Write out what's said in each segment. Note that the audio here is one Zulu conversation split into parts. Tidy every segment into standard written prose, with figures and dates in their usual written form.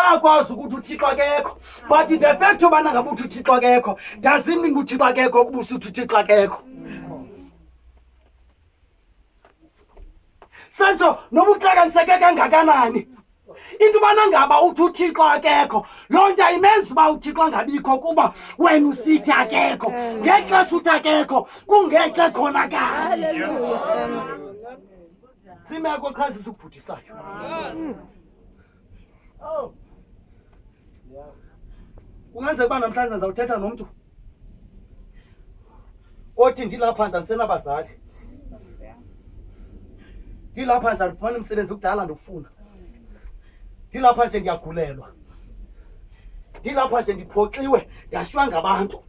Uyakwazi ukuthi uThixo akekho. But the fact yobana ngabe uthi uThixo akekho doesn't mean uThixo akekho ubusuthi uThixo akekho. Sancho nobuxakaniseke kangakanani. Into bana ngaba uthi uThixo akekho lo nto ayimenzi uba uThixo angabikho kuba wena usithi akekho ngexesha uthi akekho kungexe khona kanye. Hallelujah. Simeko qhazisa ukubhuthisayo. Oh. Ungenzeka uba namhlanje ngizawuthetha nomuntu othi ndilapha nje ndisenabazali. Ndilapha nje andifumani umsebenzi ukudala ndofuna. Ndilapha nje ngiyagulelwa. Ndilapha nje ndiphoxiwe ndashiywa ngabantu.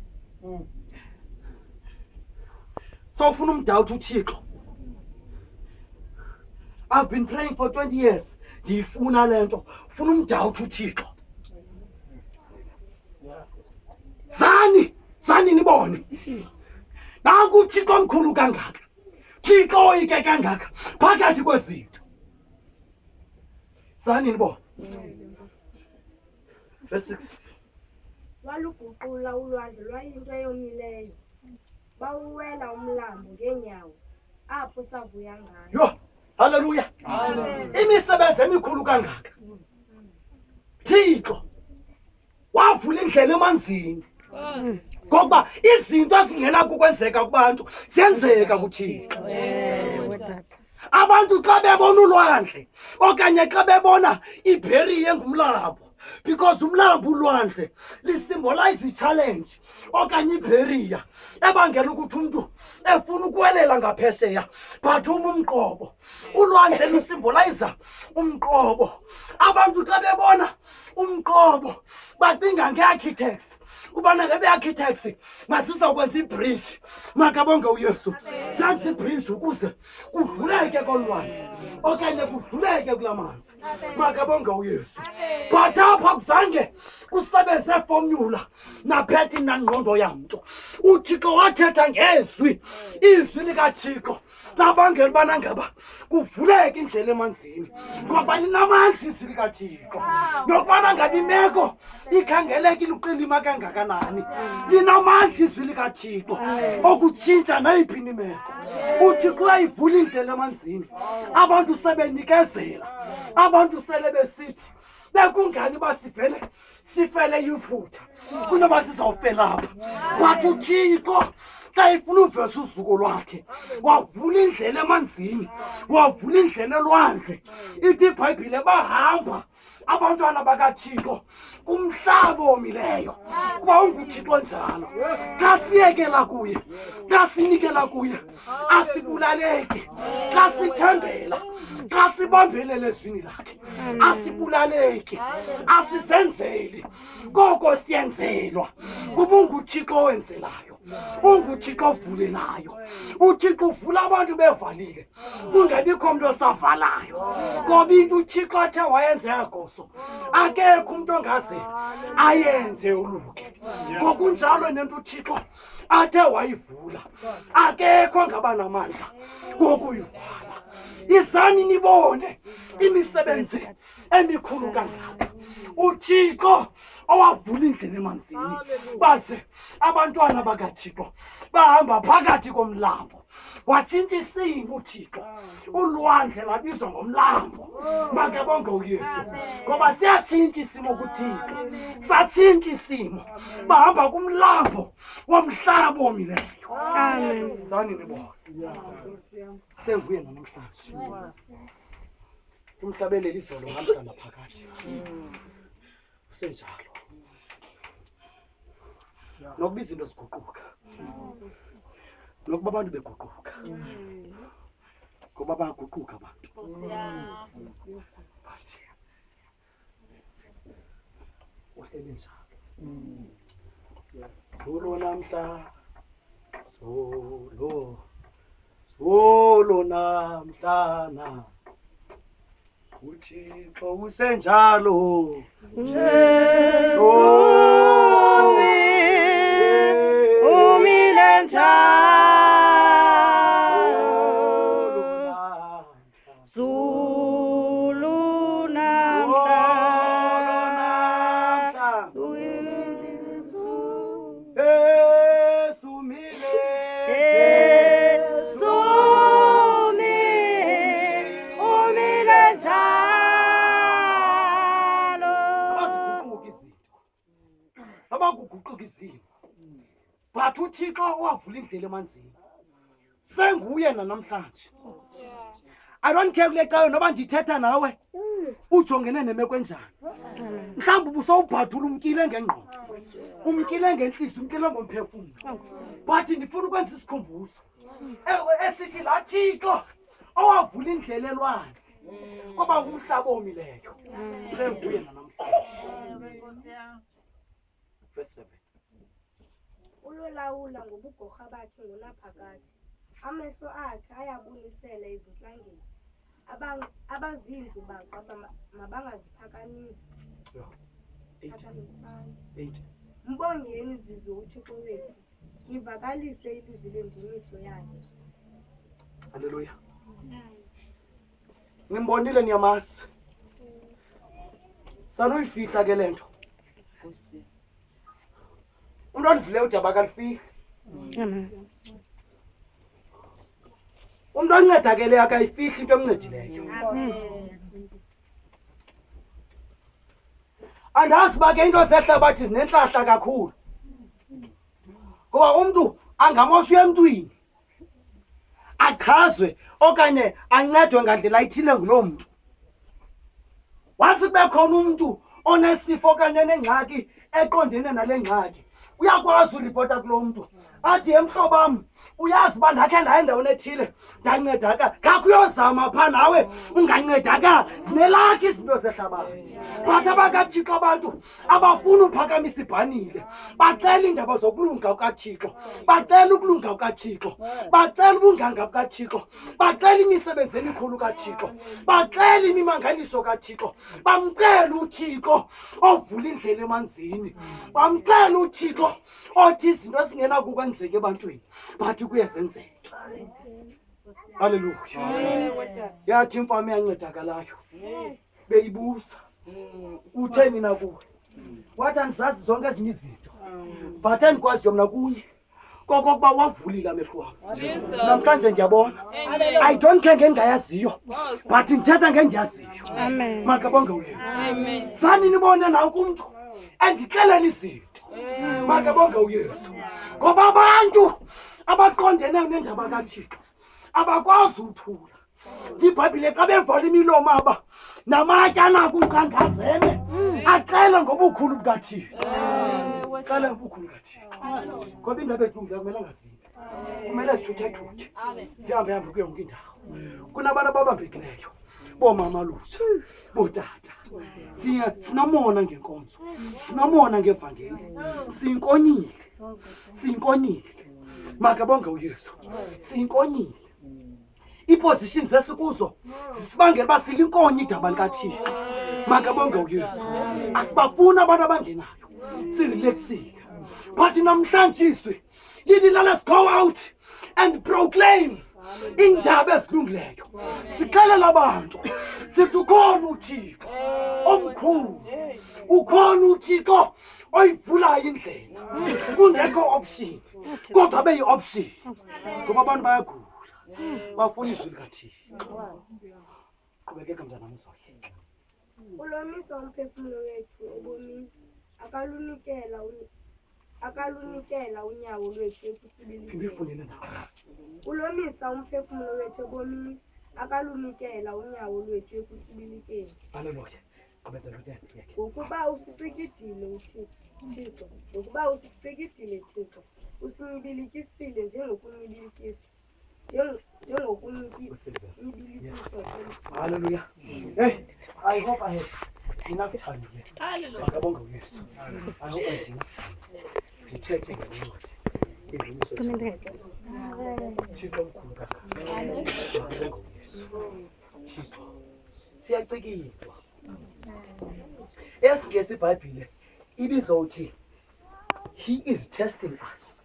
So ufuna umdawuthi uThixo. I've been praying for 20 years. Ndifuna lento. Ufuna umdawuthi uThixo. Sani nibone. Nanku uThixo omkhulu kangaka. Thixo oyike kangaka phakathi kwezinto. Sani nibone. Verse 6. Waluguqula ulwandle lwayinto eyomileyo. Bawuwela umlambo ngeenyawo. Apho savuya ngayo. Yo, hallelujah. Amen. Imisebenzi emikhulu kangaka. Thixo wavula indlela emanzini. Ngoba izinto ezingena kukwenzeka kubantu siyenzeka kuThixo. Abantu xa bebona ulwandle okanye xa bebona ibheriya engumlambo because umlambo ulwandle lisymbolize i-challenge okanye ibheriya ebangela ukuthi umuntu efuna ukuwelela ngaphesheya but umqobo ulwandle lusymbolize umqobo. Abantu xa bebona umqobo bacinga nge-architects ubana ngebe-architects masizawukwenza ibridge makabonge uYesu senze ibridge ukuze kudluleke kolwandle okanye kudluleke kulamanzi makabonge uYesu. But apha kuzange kusebenze formula naphethi nangqondo yamntu. uThixo wathetha ngezwi izwi likaThixo labangela ubana ngaba kuvuleke indlela emanzini ngoba linamandla izwi likaThixo nokubana ngabe imeko ikhangelekile uqilima kangakanani linamandla izwi likaThixo okutshintsha nayiphi imeko. uThixo uyayivula indlela emanzini. Abantu sebenikezela abantu sele besithi bekungani basifele iphutha kunoba sizawufela apha but uThixo xa ifuna uvesa uzuko lwakhe wavula indlela emanzini wavula indlela elwandle. Ithi iBhayibhile bahamba abantwana bakaThixo kumhlaba omileyo kuba unguThixo njalo. Xa siyekela kuye xa sinikela kuye asibulaleki. Xa sithembela xa sibambelele ezwini lakhe asibulaleki asizenzeli koko siyenzelwa kuba unguThixo owenzelayo unguThixo ovulelayo. uThixo uvula abantu bevalile kungabikho umuntu osavalayo ngoba into uThixo athe wayenze yagoso akekho umuntu ongaze ayenze uluke. Ngokunjalo nento uThixo athe wayivula akekho ngaba namandla wokuyivala. Izani nibone imisebenzi emikhulu kangaka uThixo owavula indlela emanzini baze abantwana bakaThixo bahamba phakathi komlambo watshintsha isimo. uThixo ulwandle labizwa ngomlambo makabonge uYesu ngoba siyatshintsha isimo kuThixo satshintsha isimo bahamba kumlambo womhlaba omileyo. Amen. Sani nibone senguye namhlanje umhlabeleli izolo ngamhlanje phakathi usenjalo nokuba izinto ziguquka nokuba abantu beguquka ngoba bayaguquka abantu uhleli njalo solo namhla solo namhlana uThixo usenjalo Jesu umile njalo Zulu namhla noba kuguquka izimo but uThixo owavula indlela emanzini senguye namhlanje. I don't care kule cawe noba ndithetha nawe ujongene nemeko enjani. Mhlawumbe ubusawubhadula umkile ngengqondo, umkile ngenhliziyo, umkile ngomphefumulo. But ndifuna ukwenza isikhumbuzo esithi la Thixo owavula indlela elwandle ngoba umhlaba omileyo senguye namhlanje. Verse 7. Ulolawula ngobugorha bakhe ngonaphakade. Amehlo akhe ayabunisela ezinhlangeni. Abazindlu baqaba mabangaziphakamisi. 8. Mbongeni izizwe uThixo wethu. Nivakalise ilizwi lendumiso yakhe. Haleluya. Nimbonile niyamazi. Sanuyifihla ke lento. Umuntu odvule ujaba kalifihli. Amen. Umuntu oncedakele akayifihli into emncedileyo. Andazi bake into sehla bathi zinenhlahla kakhulu. Ngoba umuntu angamosha emntwini. Achazwe okanye ancedwe ngandlela ithile ngulo muntu. Wathi kube khona umuntu onesifo okanye nengxaki eqondene nale ngxaki. Uyakwazi uripota kulo muntu. Athi emhlobam uyazi ba ndakhe ndaye endaweni ethile ndancedaka. Ngakho uyozama pha nawe ungancedaka. Zinelakhi izinto zehlabathi. Bathi abakaThixo abantu abafuna uphakamisa ibhanile. Bacela indaba zokulunga kukaThixo. Bacela ukulunga kukaThixo. Bacela ubunganga bukaThixo. Bacela imisebenzi emikhulu kaThixo. Bacela imimangaliso kaThixo. Bamcela uThixo ovula indlela emanzini. Bamcela uThixo othi izinto singena kukwenzeka ebantwini bathi kuyezenzeka. Haleluya. Yathi imfama yancedakalayo beyibuza utheni na kuwe. Wathi andizazi zonke ezinye izinto but andikwaziyo mna kuye kokokuba wavulile amehlo wami. Namhlanje ndiyabona. I don't care ngengayaziyo but ndithetha ngendiyaziyo. Amen. Makabonge uYesu. Amen. Sani nibone nanku umuntu andixelela izinto. Makabonge uYesu. Ngoba abantu abaqondene nendaba kaThixo abakwazi uthula. iBhayibhile xa bevala imilomo aba namatye anakuqangazeme acele ngobukhulu bukaThixo. Cela ngobukhulu bukaThixo. Ngoba indaba ethu kumele ngazibe. Kumele sithuthe-thuthe. Sihambe hambe kuyo yonke indawo. Kunabantu ababambekileyo. Bomama lutsha, botata. Sinomona ngenkonzo. Sinomona ngevangeli. Sinkonyile. Makabonge uYesu. Sinkonyile. Iposition zesikuzo sisibangela basilinkonye idaba likaThixo. Makabonge uYesu. Asibafuna abantu abangenayo. Sirelaxile. But namhlanje let us go out and proclaim indaba ezilungileyo. Sixelela abantu sithi ukhona uThixo omkhulu. Ukhona uThixo oyivulayo indlela. Kungekho option. Kodwa beyi option. Ngoba abantu bayagula. Bafuna izwi likaThixo. Qhubekeka mntanami uzoye. Ulomisa umphefumulo wethu ebomini. Akalunikela unyawo lwethu ekusibileni. Ngifunile nawe. Ulomisa umphefumulo wethu ebomini. Akalunikela unyawo lwethu ekusibilikeni. Haleluya. Qhubezela uThixo yakhe. Ngokuba usicikidile uThixo. Ngokuba usicikidile Thixo. Usinyibilikisile njengokunyibilikisa. Hallelujah. Hey, I hope I have enough time here. Hallelujah. I hope I have enough time. Ngithethe ngencwadi. Thixo mkhulu kangaka. Thixo. Siyacikiswa. Esingesi iBhayibhile ibiza uthi he is testing us.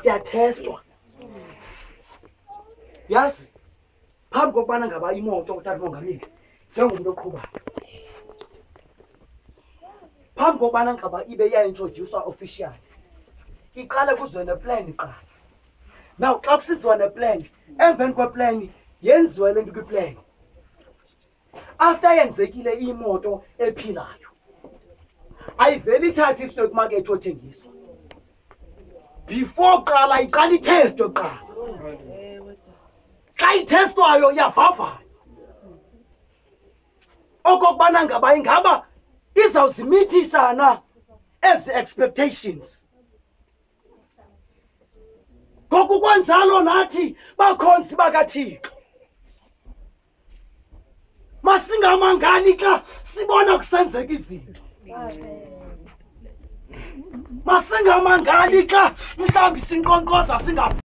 Siyatestwa. Yazi phambi kokubana ngaba imoto utata mongameli njengomuntu oqhubayo. Phambi kokubana ngaba ibe yaintroducewa officially. Iqala kuzwe neplan iqala. Now xa kusizwa neplan, emveni kweplan yenziwe lento kwiplan. After yenzekile imoto ephilayo. ayiveli ithathiswe kumakethe othengiswa before qala iqala itestwe qala xa itestwayo iyavavanywa okokubana ingaba izawuzimithisa na ezi expectations. Ngoku kwanjalo nathi bakhonzi bakaThixo masingamangali xa sibona kusenzeka izinto. Masingamangali xa mhlawumbi sinqonqoza